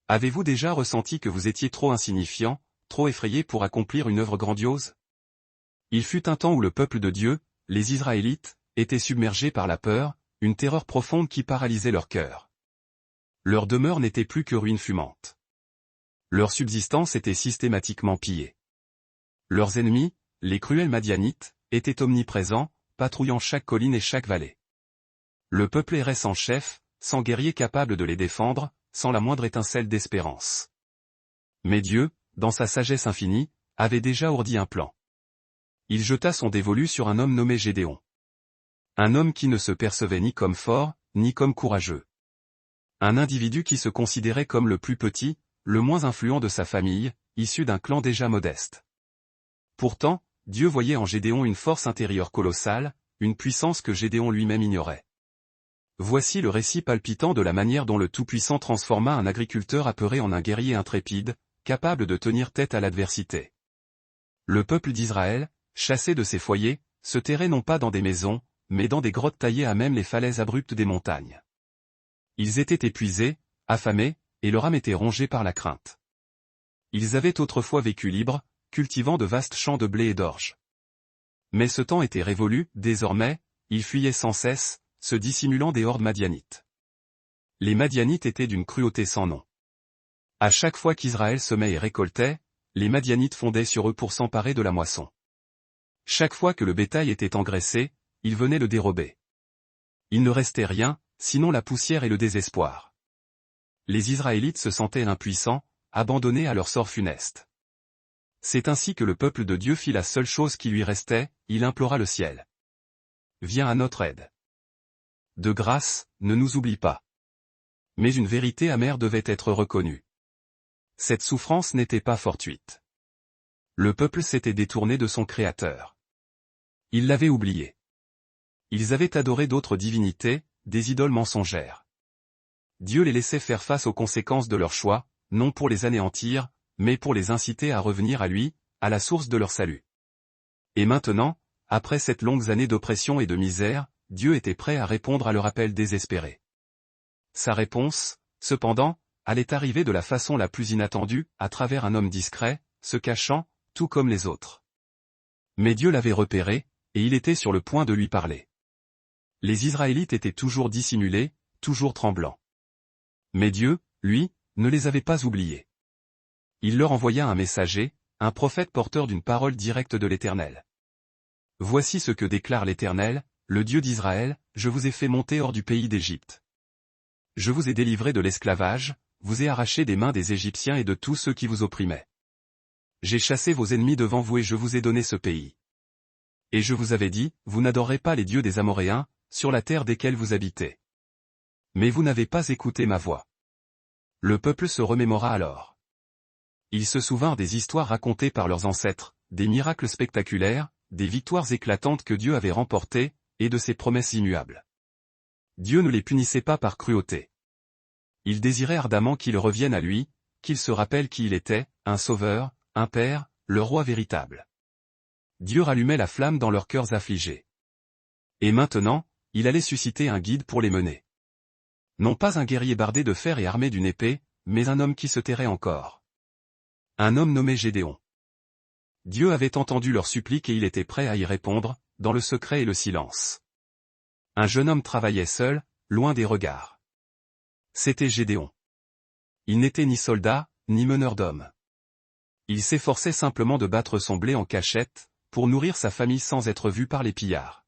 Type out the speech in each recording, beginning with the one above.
Avez-vous déjà ressenti que vous étiez trop insignifiant, trop effrayé pour accomplir une œuvre grandiose? Il fut un temps où le peuple de Dieu, les Israélites, étaient submergés par la peur, une terreur profonde qui paralysait leur cœur. Leur demeure n'était plus que ruine fumante. Leur subsistance était systématiquement pillée. Leurs ennemis, les cruels Madianites, étaient omniprésents, patrouillant chaque colline et chaque vallée. Le peuple errait sans chef, sans guerrier capable de les défendre, sans la moindre étincelle d'espérance. Mais Dieu, dans sa sagesse infinie, avait déjà ourdi un plan. Il jeta son dévolu sur un homme nommé Gédéon. Un homme qui ne se percevait ni comme fort, ni comme courageux. Un individu qui se considérait comme le plus petit, le moins influent de sa famille, issu d'un clan déjà modeste. Pourtant, Dieu voyait en Gédéon une force intérieure colossale, une puissance que Gédéon lui-même ignorait. Voici le récit palpitant de la manière dont le Tout-Puissant transforma un agriculteur apeuré en un guerrier intrépide, capable de tenir tête à l'adversité. Le peuple d'Israël, chassé de ses foyers, se terrait non pas dans des maisons, mais dans des grottes taillées à même les falaises abruptes des montagnes. Ils étaient épuisés, affamés, et leur âme était rongée par la crainte. Ils avaient autrefois vécu libres, cultivant de vastes champs de blé et d'orge. Mais ce temps était révolu, désormais, ils fuyaient sans cesse, se dissimulant des hordes madianites. Les Madianites étaient d'une cruauté sans nom. À chaque fois qu'Israël semait et récoltait, les Madianites fondaient sur eux pour s'emparer de la moisson. Chaque fois que le bétail était engraissé, ils venaient le dérober. Il ne restait rien, sinon la poussière et le désespoir. Les Israélites se sentaient impuissants, abandonnés à leur sort funeste. C'est ainsi que le peuple de Dieu fit la seule chose qui lui restait, il implora le ciel. Viens à notre aide. De grâce, ne nous oublie pas. Mais une vérité amère devait être reconnue. Cette souffrance n'était pas fortuite. Le peuple s'était détourné de son Créateur. Il l'avait oublié. Ils avaient adoré d'autres divinités, des idoles mensongères. Dieu les laissait faire face aux conséquences de leur choix, non pour les anéantir, mais pour les inciter à revenir à lui, à la source de leur salut. Et maintenant, après cette longue année d'oppression et de misère, Dieu était prêt à répondre à leur appel désespéré. Sa réponse, cependant, allait arriver de la façon la plus inattendue, à travers un homme discret, se cachant, tout comme les autres. Mais Dieu l'avait repéré, et il était sur le point de lui parler. Les Israélites étaient toujours dissimulés, toujours tremblants. Mais Dieu, lui, ne les avait pas oubliés. Il leur envoya un messager, un prophète porteur d'une parole directe de l'Éternel. Voici ce que déclare l'Éternel, le Dieu d'Israël, je vous ai fait monter hors du pays d'Égypte. Je vous ai délivré de l'esclavage, vous ai arraché des mains des Égyptiens et de tous ceux qui vous opprimaient. J'ai chassé vos ennemis devant vous et je vous ai donné ce pays. Et je vous avais dit, vous n'adorerez pas les dieux des Amoréens, sur la terre desquels vous habitez. Mais vous n'avez pas écouté ma voix. Le peuple se remémora alors. Ils se souvinrent des histoires racontées par leurs ancêtres, des miracles spectaculaires, des victoires éclatantes que Dieu avait remportées, et de ses promesses immuables. Dieu ne les punissait pas par cruauté. Il désirait ardemment qu'ils reviennent à lui, qu'ils se rappellent qui il était, un sauveur, un père, le roi véritable. Dieu rallumait la flamme dans leurs cœurs affligés. Et maintenant, il allait susciter un guide pour les mener. Non pas un guerrier bardé de fer et armé d'une épée, mais un homme qui se tairait encore. Un homme nommé Gédéon. Dieu avait entendu leurs suppliques et il était prêt à y répondre, dans le secret et le silence. Un jeune homme travaillait seul, loin des regards. C'était Gédéon. Il n'était ni soldat, ni meneur d'hommes. Il s'efforçait simplement de battre son blé en cachette, pour nourrir sa famille sans être vu par les pillards.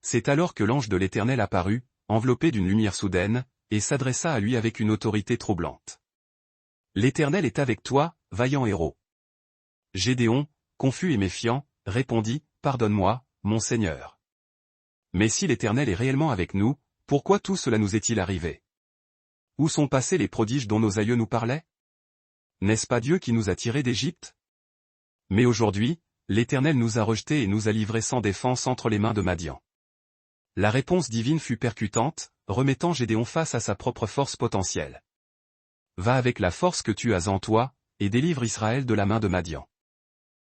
C'est alors que l'ange de l'Éternel apparut, enveloppé d'une lumière soudaine, et s'adressa à lui avec une autorité troublante. L'Éternel est avec toi, vaillant héros. Gédéon, confus et méfiant, répondit, pardonne-moi, mon Seigneur. Mais si l'Éternel est réellement avec nous, pourquoi tout cela nous est-il arrivé? Où sont passés les prodiges dont nos aïeux nous parlaient? N'est-ce pas Dieu qui nous a tirés d'Égypte? Mais aujourd'hui, l'Éternel nous a rejetés et nous a livrés sans défense entre les mains de Madian. La réponse divine fut percutante, remettant Gédéon face à sa propre force potentielle. Va avec la force que tu as en toi, et délivre Israël de la main de Madian.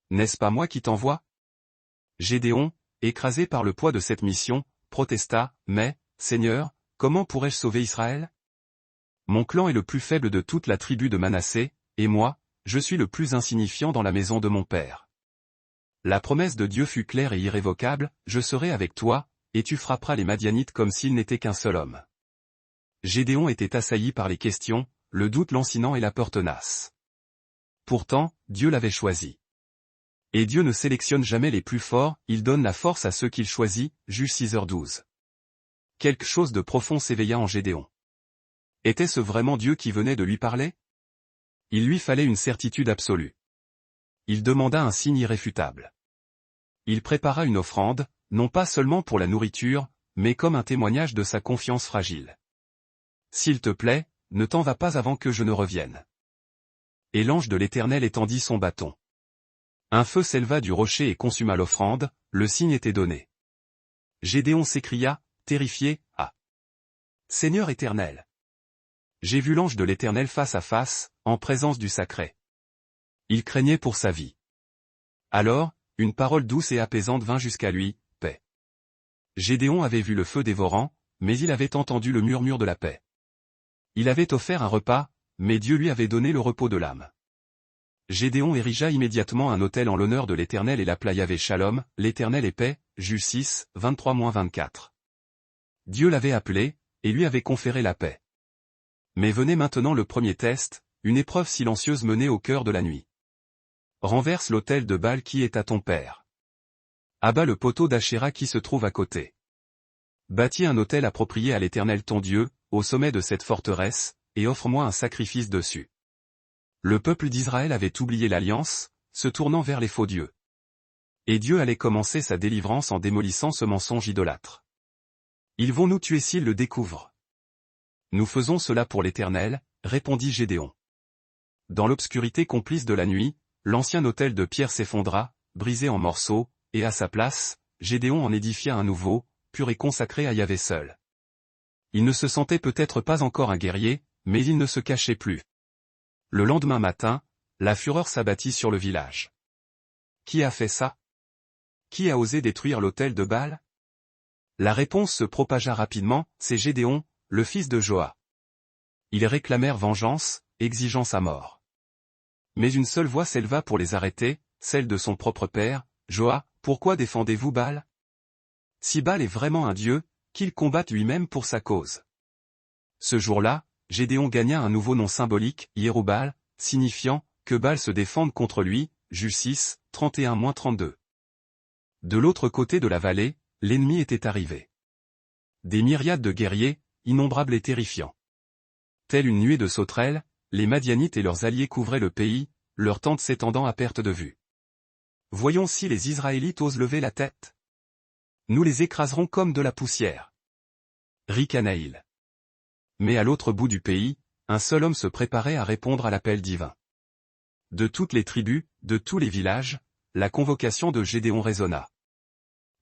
N'est-ce pas moi qui t'envoie? Gédéon, écrasé par le poids de cette mission, protesta, mais, Seigneur, comment pourrais-je sauver Israël? Mon clan est le plus faible de toute la tribu de Manassé, et moi, je suis le plus insignifiant dans la maison de mon père. La promesse de Dieu fut claire et irrévocable, je serai avec toi, et tu frapperas les Madianites comme s'il n'était qu'un seul homme. Gédéon était assailli par les questions, le doute lancinant et la peur tenace. Pourtant, Dieu l'avait choisi. Et Dieu ne sélectionne jamais les plus forts, il donne la force à ceux qu'il choisit, Juge 6h12. Quelque chose de profond s'éveilla en Gédéon. Était-ce vraiment Dieu qui venait de lui parler? Il lui fallait une certitude absolue. Il demanda un signe irréfutable. Il prépara une offrande, non pas seulement pour la nourriture, mais comme un témoignage de sa confiance fragile. S'il te plaît, ne t'en va pas avant que je ne revienne. Et l'ange de l'Éternel étendit son bâton. Un feu s'éleva du rocher et consuma l'offrande, le signe était donné. Gédéon s'écria, terrifié, « Ah! Seigneur Éternel! J'ai vu l'ange de l'Éternel face à face, en présence du sacré. » Il craignait pour sa vie. Alors, une parole douce et apaisante vint jusqu'à lui, « Paix. » Gédéon avait vu le feu dévorant, mais il avait entendu le murmure de la paix. Il avait offert un repas, mais Dieu lui avait donné le repos de l'âme. Gédéon érigea immédiatement un autel en l'honneur de l'Éternel et l'appela Yahvé Shalom, l'Éternel est paix, Juge 6, 23-24. Dieu l'avait appelé, et lui avait conféré la paix. Mais venait maintenant le premier test, une épreuve silencieuse menée au cœur de la nuit. Renverse l'autel de Baal qui est à ton père. Abat le poteau d'Achéra qui se trouve à côté. Bâtis un autel approprié à l'Éternel ton Dieu, au sommet de cette forteresse, et offre-moi un sacrifice dessus. Le peuple d'Israël avait oublié l'alliance, se tournant vers les faux dieux. Et Dieu allait commencer sa délivrance en démolissant ce mensonge idolâtre. Ils vont nous tuer s'ils le découvrent. Nous faisons cela pour l'Éternel, répondit Gédéon. Dans l'obscurité complice de la nuit, l'ancien autel de pierre s'effondra, brisé en morceaux, et à sa place, Gédéon en édifia un nouveau, pur et consacré à Yahvé seul. Il ne se sentait peut-être pas encore un guerrier, mais il ne se cachait plus. Le lendemain matin, la fureur s'abattit sur le village. Qui a fait ça? Qui a osé détruire l'autel de Baal? La réponse se propagea rapidement, c'est Gédéon, le fils de Joa. Ils réclamèrent vengeance, exigeant sa mort. Mais une seule voix s'éleva pour les arrêter, celle de son propre père, Joa, pourquoi défendez-vous Baal? Si Baal est vraiment un dieu, qu'il combatte lui-même pour sa cause. Ce jour-là, Gédéon gagna un nouveau nom symbolique, Yérubal, signifiant que Baal se défende contre lui, Juge 6, 31-32. De l'autre côté de la vallée, l'ennemi était arrivé. Des myriades de guerriers, innombrables et terrifiants. Telle une nuée de sauterelles, les Madianites et leurs alliés couvraient le pays, leurs tentes s'étendant à perte de vue. Voyons si les Israélites osent lever la tête. Nous les écraserons comme de la poussière. Ricanaïl. Mais à l'autre bout du pays, un seul homme se préparait à répondre à l'appel divin. De toutes les tribus, de tous les villages, la convocation de Gédéon résonna.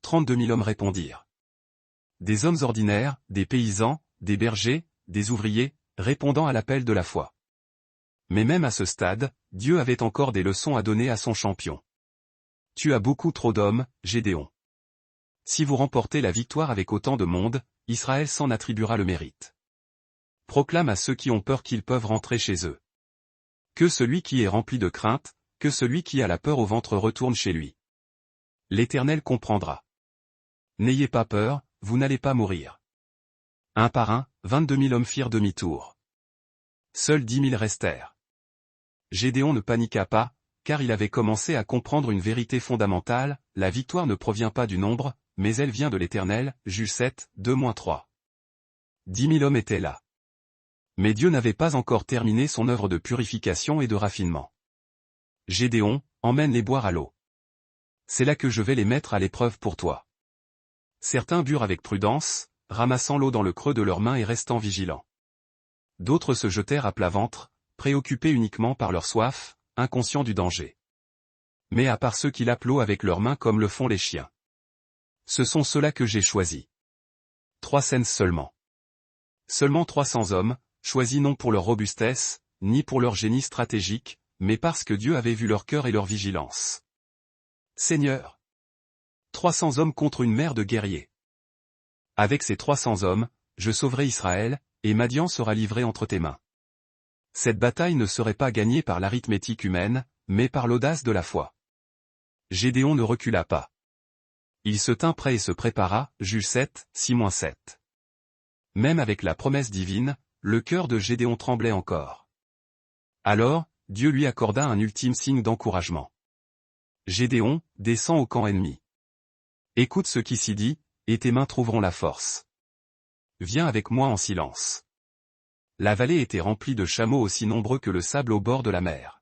32 000 hommes répondirent. Des hommes ordinaires, des paysans, des bergers, des ouvriers, répondant à l'appel de la foi. Mais même à ce stade, Dieu avait encore des leçons à donner à son champion. Tu as beaucoup trop d'hommes, Gédéon. Si vous remportez la victoire avec autant de monde, Israël s'en attribuera le mérite. Proclame à ceux qui ont peur qu'ils peuvent rentrer chez eux. Que celui qui est rempli de crainte, que celui qui a la peur au ventre retourne chez lui. L'Éternel comprendra. N'ayez pas peur, vous n'allez pas mourir. Un par un, 22 000 hommes firent demi-tour. Seuls 10 000 restèrent. Gédéon ne paniqua pas, car il avait commencé à comprendre une vérité fondamentale, la victoire ne provient pas du nombre, mais elle vient de l'Éternel, Juge 7, 2-3. 10 000 hommes étaient là. Mais Dieu n'avait pas encore terminé son œuvre de purification et de raffinement. Gédéon, emmène-les boire à l'eau. C'est là que je vais les mettre à l'épreuve pour toi. Certains burent avec prudence, ramassant l'eau dans le creux de leurs mains et restant vigilants. D'autres se jetèrent à plat ventre, préoccupés uniquement par leur soif, inconscients du danger. Mais à part ceux qui lapent l'eau avec leurs mains comme le font les chiens. Ce sont ceux-là que j'ai choisis. 3 scènes seulement. Seulement 300 hommes, choisis non pour leur robustesse, ni pour leur génie stratégique, mais parce que Dieu avait vu leur cœur et leur vigilance. Seigneur! 300 hommes contre une mer de guerriers. Avec ces 300 hommes, je sauverai Israël, et Madian sera livré entre tes mains. Cette bataille ne serait pas gagnée par l'arithmétique humaine, mais par l'audace de la foi. Gédéon ne recula pas. Il se tint prêt et se prépara, Juge 7, 6-7. Même avec la promesse divine, le cœur de Gédéon tremblait encore. Alors, Dieu lui accorda un ultime signe d'encouragement. Gédéon, descends au camp ennemi. Écoute ce qui s'y dit, et tes mains trouveront la force. Viens avec moi en silence. La vallée était remplie de chameaux aussi nombreux que le sable au bord de la mer.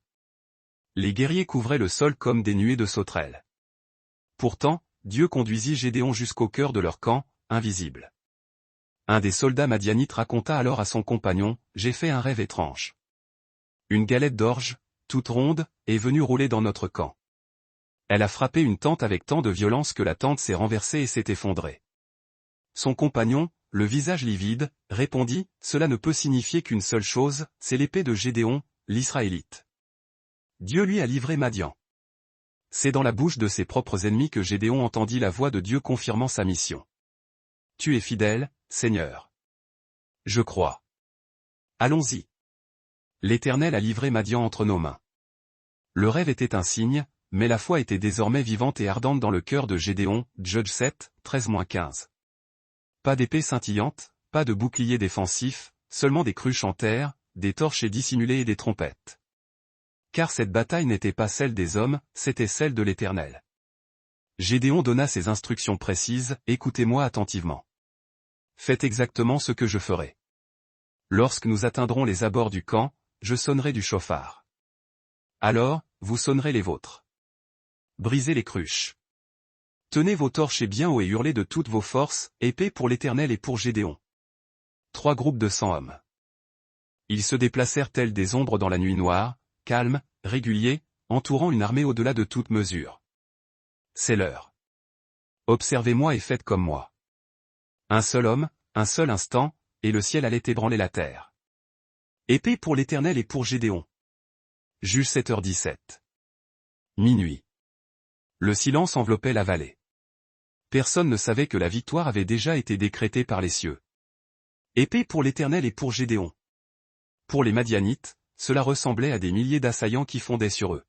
Les guerriers couvraient le sol comme des nuées de sauterelles. Pourtant, Dieu conduisit Gédéon jusqu'au cœur de leur camp, invisible. Un des soldats madianites raconta alors à son compagnon, « J'ai fait un rêve étrange. Une galette d'orge, toute ronde, est venue rouler dans notre camp. Elle a frappé une tente avec tant de violence que la tente s'est renversée et s'est effondrée. » Son compagnon, le visage livide, répondit, « Cela ne peut signifier qu'une seule chose, c'est l'épée de Gédéon, l'Israélite. Dieu lui a livré Madian. » C'est dans la bouche de ses propres ennemis que Gédéon entendit la voix de Dieu confirmant sa mission. « Tu es fidèle, Seigneur. Je crois. Allons-y. L'Éternel a livré Madian entre nos mains. » Le rêve était un signe, mais la foi était désormais vivante et ardente dans le cœur de Gédéon, Judges 7, 13-15. Pas d'épée scintillante, pas de bouclier défensif, seulement des cruches en terre, des torches dissimulées et des trompettes. Car cette bataille n'était pas celle des hommes, c'était celle de l'Éternel. Gédéon donna ses instructions précises, « Écoutez-moi attentivement. Faites exactement ce que je ferai. Lorsque nous atteindrons les abords du camp, je sonnerai du chauffard. Alors, vous sonnerez les vôtres. Brisez les cruches. Tenez vos torches bien haut et hurlez de toutes vos forces, épée pour l'Éternel et pour Gédéon. » 3 groupes de 100 hommes. Ils se déplacèrent tels des ombres dans la nuit noire, calmes, réguliers, entourant une armée au-delà de toute mesure. C'est l'heure. Observez-moi et faites comme moi. Un seul homme, un seul instant, et le ciel allait ébranler la terre. Épée pour l'Éternel et pour Gédéon. Juge 7h17. Minuit. Le silence enveloppait la vallée. Personne ne savait que la victoire avait déjà été décrétée par les cieux. Épée pour l'Éternel et pour Gédéon. Pour les Madianites, cela ressemblait à des milliers d'assaillants qui fondaient sur eux.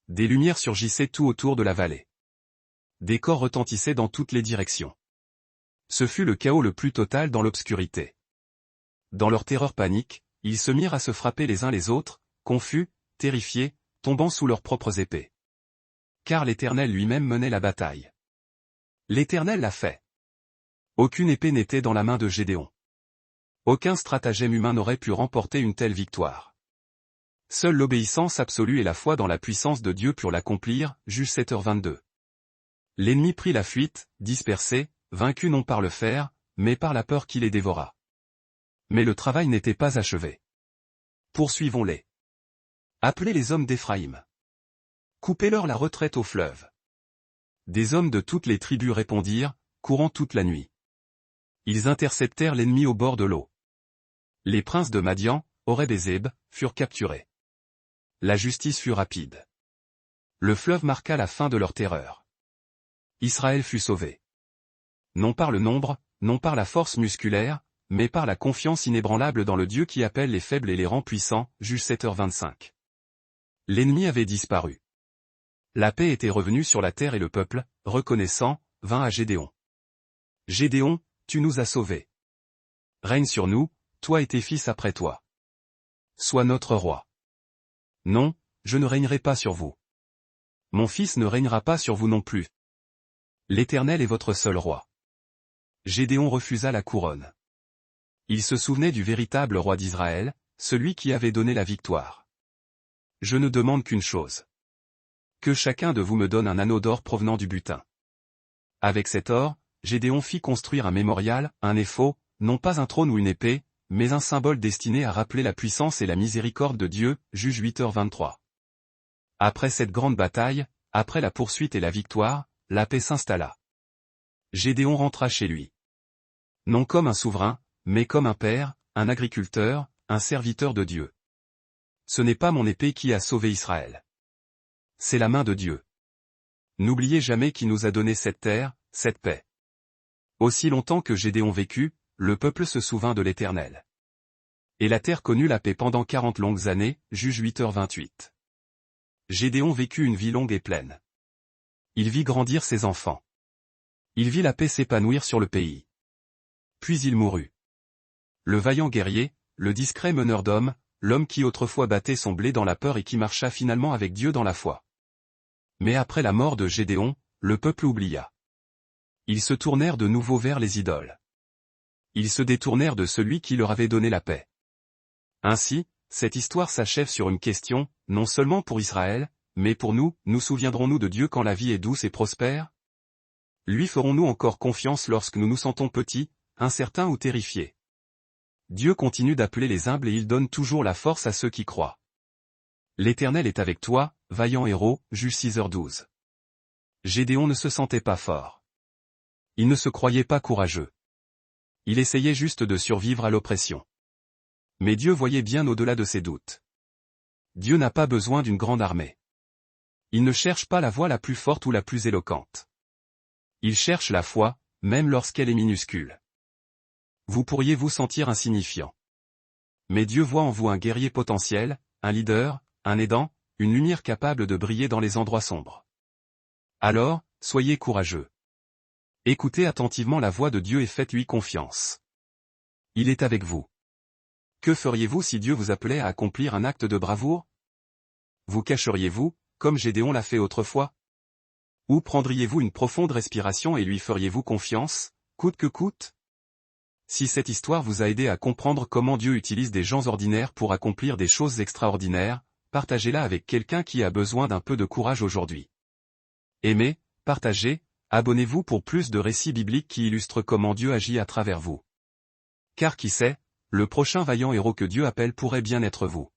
Des lumières surgissaient tout autour de la vallée. Des corps retentissaient dans toutes les directions. Ce fut le chaos le plus total dans l'obscurité. Dans leur terreur panique, ils se mirent à se frapper les uns les autres, confus, terrifiés, tombant sous leurs propres épées. Car l'Éternel lui-même menait la bataille. L'Éternel l'a fait. Aucune épée n'était dans la main de Gédéon. Aucun stratagème humain n'aurait pu remporter une telle victoire. Seule l'obéissance absolue et la foi dans la puissance de Dieu purent l'accomplir, Juge 7h22. L'ennemi prit la fuite, dispersé, vaincu non par le fer, mais par la peur qui les dévora. Mais le travail n'était pas achevé. Poursuivons-les. Appelez les hommes d'Éphraïm. Coupez-leur la retraite au fleuve. Des hommes de toutes les tribus répondirent, courant toute la nuit. Ils interceptèrent l'ennemi au bord de l'eau. Les princes de Madian, Oreb et Zéb, furent capturés. La justice fut rapide. Le fleuve marqua la fin de leur terreur. Israël fut sauvé. Non par le nombre, non par la force musculaire, mais par la confiance inébranlable dans le Dieu qui appelle les faibles et les rend puissants, Juge 7h25. L'ennemi avait disparu. La paix était revenue sur la terre et le peuple, reconnaissant, vint à Gédéon. Gédéon, tu nous as sauvés. Règne sur nous, toi et tes fils après toi. Sois notre roi. Non, je ne régnerai pas sur vous. Mon fils ne régnera pas sur vous non plus. L'Éternel est votre seul roi. Gédéon refusa la couronne. Il se souvenait du véritable roi d'Israël, celui qui avait donné la victoire. Je ne demande qu'une chose. Que chacun de vous me donne un anneau d'or provenant du butin. Avec cet or, Gédéon fit construire un mémorial, un éphod, non pas un trône ou une épée, mais un symbole destiné à rappeler la puissance et la miséricorde de Dieu, Juge 8h23. Après cette grande bataille, après la poursuite et la victoire, la paix s'installa. Gédéon rentra chez lui. Non comme un souverain, mais comme un père, un agriculteur, un serviteur de Dieu. Ce n'est pas mon épée qui a sauvé Israël. C'est la main de Dieu. N'oubliez jamais qui nous a donné cette terre, cette paix. Aussi longtemps que Gédéon vécut, le peuple se souvint de l'Éternel. Et la terre connut la paix pendant 40 longues années, Juge 8h28. Gédéon vécut une vie longue et pleine. Il vit grandir ses enfants. Il vit la paix s'épanouir sur le pays. Puis il mourut. Le vaillant guerrier, le discret meneur d'hommes, l'homme qui autrefois battait son blé dans la peur et qui marcha finalement avec Dieu dans la foi. Mais après la mort de Gédéon, le peuple oublia. Ils se tournèrent de nouveau vers les idoles. Ils se détournèrent de celui qui leur avait donné la paix. Ainsi, cette histoire s'achève sur une question, non seulement pour Israël, mais pour nous, nous souviendrons-nous de Dieu quand la vie est douce et prospère? Lui ferons-nous encore confiance lorsque nous nous sentons petits, incertains ou terrifiés? Dieu continue d'appeler les humbles et il donne toujours la force à ceux qui croient. L'Éternel est avec toi, vaillant héros, Juge 6h12. Gédéon ne se sentait pas fort. Il ne se croyait pas courageux. Il essayait juste de survivre à l'oppression. Mais Dieu voyait bien au-delà de ses doutes. Dieu n'a pas besoin d'une grande armée. Il ne cherche pas la voix la plus forte ou la plus éloquente. Il cherche la foi, même lorsqu'elle est minuscule. Vous pourriez vous sentir insignifiant. Mais Dieu voit en vous un guerrier potentiel, un leader, un aidant, une lumière capable de briller dans les endroits sombres. Alors, soyez courageux. Écoutez attentivement la voix de Dieu et faites-lui confiance. Il est avec vous. Que feriez-vous si Dieu vous appelait à accomplir un acte de bravoure? Vous cacheriez-vous, comme Gédéon l'a fait autrefois? Ou prendriez-vous une profonde respiration et lui feriez-vous confiance, coûte que coûte? Si cette histoire vous a aidé à comprendre comment Dieu utilise des gens ordinaires pour accomplir des choses extraordinaires, partagez-la avec quelqu'un qui a besoin d'un peu de courage aujourd'hui. Aimez, partagez, abonnez-vous pour plus de récits bibliques qui illustrent comment Dieu agit à travers vous. Car qui sait, le prochain vaillant héros que Dieu appelle pourrait bien être vous.